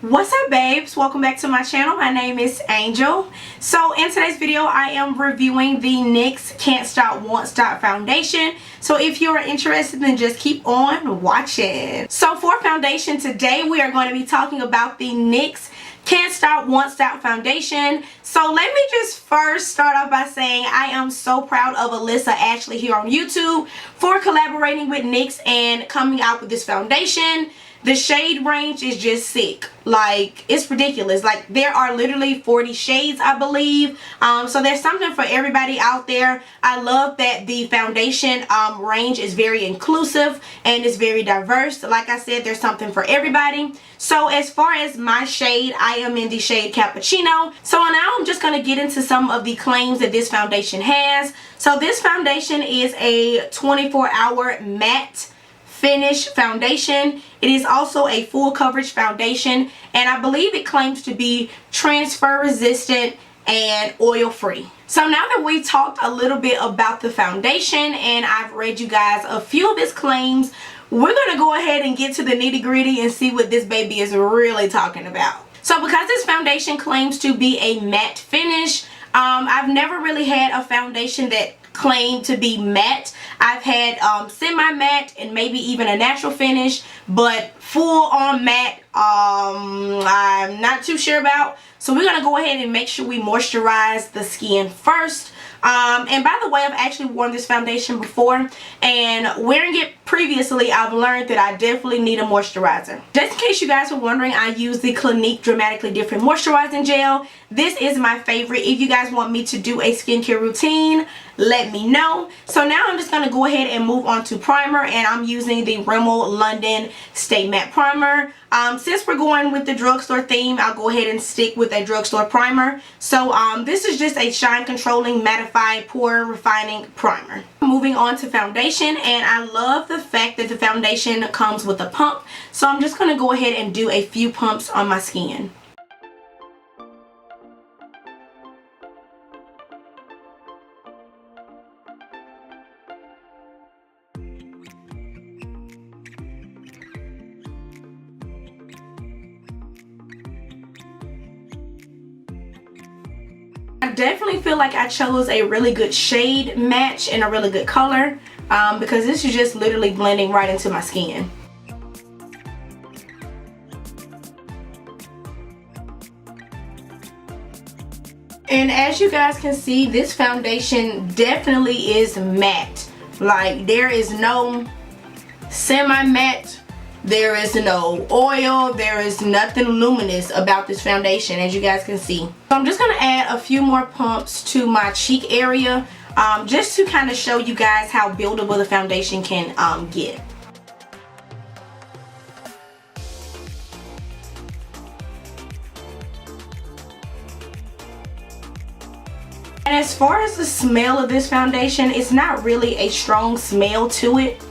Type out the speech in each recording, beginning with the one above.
What's up, babes? Welcome back to my channel. My name is Angel. So in today's video I am reviewing the NYX Can't Stop Won't Stop foundation. So if you are interested, then just keep on watching. So for foundation today, we are going to be talking about the NYX Can't Stop Won't Stop foundation. So let me just first start off by saying I am so proud of Alyssa Ashley here on YouTube for collaborating with NYX and coming out with this foundation. The shade range is just sick. Like, it's ridiculous. Like, there are literally 40 shades, I believe. So there's something for everybody out there. I love that the foundation range is very inclusive and it's very diverse. Like I said, there's something for everybody. So as far as my shade, I am in the shade Cappuccino. So now I'm just going to get into some of the claims that this foundation has. So this foundation is a 24-hour matte finish foundation. It is also a full coverage foundation, and I believe it claims to be transfer resistant and oil free. So now that we talked a little bit about the foundation and I've read you guys a few of its claims, we're going to go ahead and get to the nitty gritty and see what this baby is really talking about. So because this foundation claims to be a matte finish, I've never really had a foundation that claimed to be matte. I've had semi-matte and maybe even a natural finish, but full on matte I'm not too sure about. So we're gonna go ahead and make sure we moisturize the skin first. And by the way, I've actually worn this foundation before, and wearing it previously, I've learned that I definitely need a moisturizer. Just in case you guys are wondering, I use the Clinique Dramatically Different Moisturizing Gel. This is my favorite. If you guys want me to do a skincare routine, let me know. So now I'm just going to go ahead and move on to primer, and I'm using the Rimmel London Stay Matte Primer. Since we're going with the drugstore theme, I'll go ahead and stick with a drugstore primer. So this is just a shine controlling, mattifying, pore refining primer. Moving on to foundation, and I love the fact that the foundation comes with a pump. So I'm just going to go ahead and do a few pumps on my skin. I definitely feel like I chose a really good shade match and a really good color because this is just literally blending right into my skin. And as you guys can see, this foundation definitely is matte. Like, there is no semi-matte. There is no oil, there is nothing luminous about this foundation, as you guys can see. So I'm just going to add a few more pumps to my cheek area just to kind of show you guys how buildable the foundation can get. And as far as the smell of this foundation, it's not really a strong smell to it.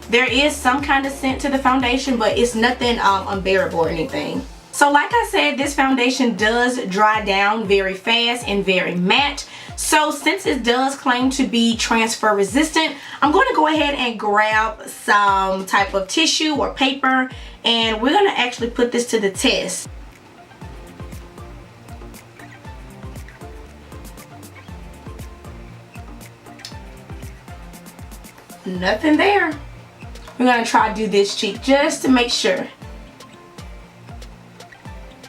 There is some kind of scent to the foundation, but it's nothing unbearable or anything. So like I said, this foundation does dry down very fast and very matte. So since it does claim to be transfer resistant, I'm going to go ahead and grab some type of tissue or paper, and we're going to actually put this to the test. Nothing there. We're going to try to do this cheek just to make sure.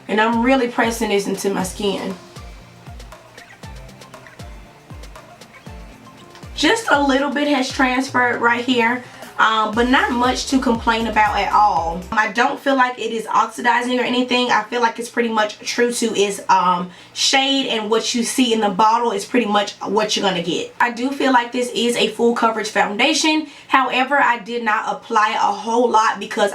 And I'm really pressing this into my skin. Just a little bit has transferred right here, but not much to complain about at all. I don't feel like it is oxidizing or anything. I feel like it's pretty much true to its shade, and what you see in the bottle is pretty much what you're gonna get. I do feel like this is a full coverage foundation. However, I did not apply a whole lot because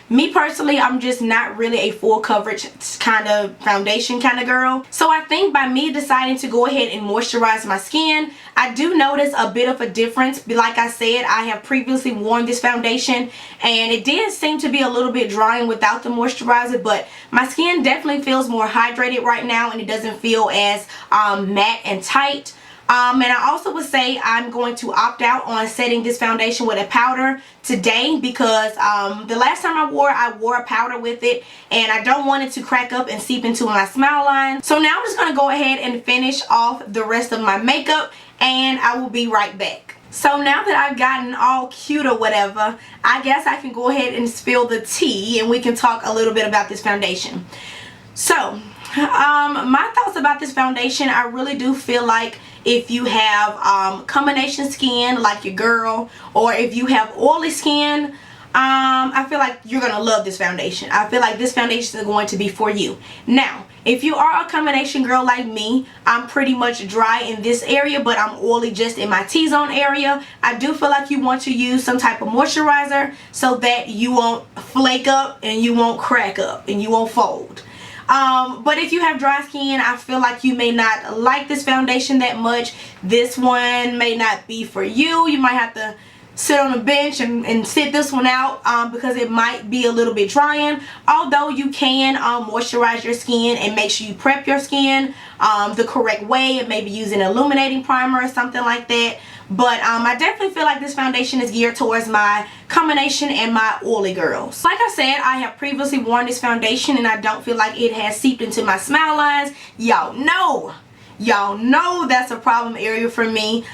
me personally, I'm just not really a full coverage kind of foundation kind of girl. So I think by me deciding to go ahead and moisturize my skin, I do notice a bit of a difference. Like I said, I have previously worn this foundation and it did seem to be a little bit drying without the moisturizer, but my skin definitely feels more hydrated right now and it doesn't feel as matte and tight. And I also would say I'm going to opt out on setting this foundation with a powder today because the last time I wore a powder with it and I don't want it to crack up and seep into my smile line. So now I'm just going to go ahead and finish off the rest of my makeup and I will be right back. So now that I've gotten all cute or whatever, I guess I can go ahead and spill the tea and we can talk a little bit about this foundation. So my thoughts about this foundation, I really do feel like if you have combination skin like your girl, or if you have oily skin, I feel like you're going to love this foundation. I feel like this foundation is going to be for you. Now, if you are a combination girl like me, I'm pretty much dry in this area, but I'm oily just in my T-zone area. I do feel like you want to use some type of moisturizer so that you won't flake up and you won't crack up and you won't fold. But if you have dry skin, I feel like you may not like this foundation that much. This one may not be for you. You might have to sit on a bench and sit this one out because it might be a little bit drying. Although you can moisturize your skin and make sure you prep your skin the correct way and maybe use an illuminating primer or something like that. But I definitely feel like this foundation is geared towards my combination and my oily girls. Like I said, I have previously worn this foundation and I don't feel like it has seeped into my smile lines. Y'all know that's a problem area for me.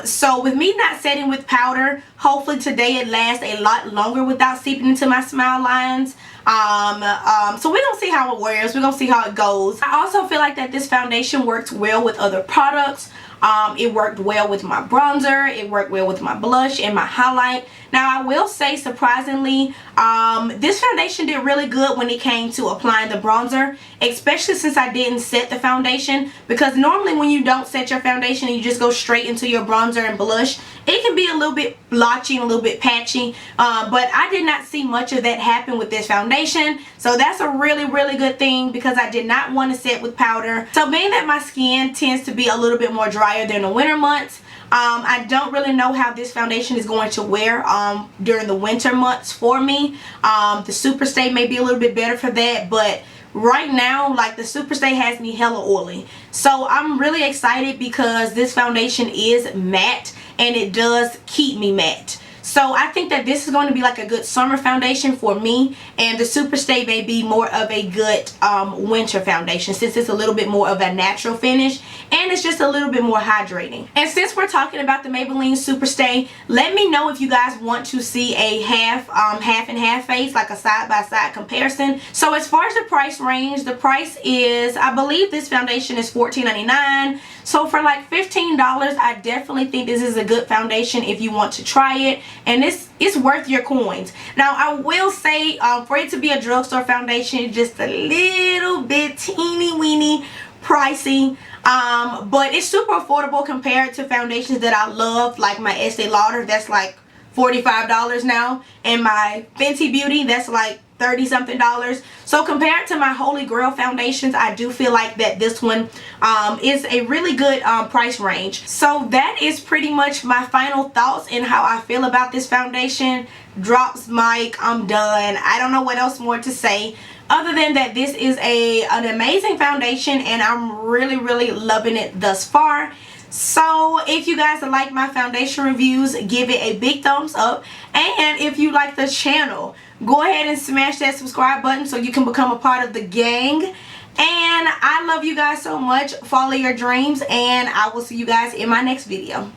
So with me not setting with powder, hopefully today it lasts a lot longer without seeping into my smile lines. So we're gonna see how it wears. We're gonna see how it goes. I also feel like that this foundation works well with other products. It worked well with my bronzer, it worked well with my blush and my highlight. Now I will say, surprisingly, this foundation did really good when it came to applying the bronzer, especially since I didn't set the foundation, because normally when you don't set your foundation and you just go straight into your bronzer and blush, it can be a little bit blotchy and a little bit patchy, but I did not see much of that happen with this foundation, so that's a really good thing because I did not want to set with powder. So being that my skin tends to be a little bit more drier than the winter months, I don't really know how this foundation is going to wear during the winter months for me. The Super Stay may be a little bit better for that, but right now, like, the Super Stay has me hella oily. So I'm really excited because this foundation is matte and it does keep me matte. So I think that this is going to be like a good summer foundation for me, and the Super Stay may be more of a good winter foundation since it's a little bit more of a natural finish and it's just a little bit more hydrating. And since we're talking about the Maybelline Super Stay, let me know if you guys want to see a half and half face, like a side-by-side comparison. So as far as the price range, the price is, I believe this foundation is $14.99. So for like $15, I definitely think this is a good foundation if you want to try it, and it's worth your coins. Now I will say, for it to be a drugstore foundation, just a little bit teeny weeny pricey, but it's super affordable compared to foundations that I love, like my Estee Lauder, that's like $45 now, and my Fenty Beauty, that's like $30 something. So compared to my Holy Grail foundations, I do feel like that this one is a really good price range. So that is pretty much my final thoughts and how I feel about this foundation. Drops mic, I'm done. I don't know what else more to say other than that this is an amazing foundation and I'm really loving it thus far. So if you guys like my foundation reviews, give it a big thumbs up, and if you like the channel, go ahead and smash that subscribe button so you can become a part of the gang. And I love you guys so much. Follow your dreams, and I will see you guys in my next video.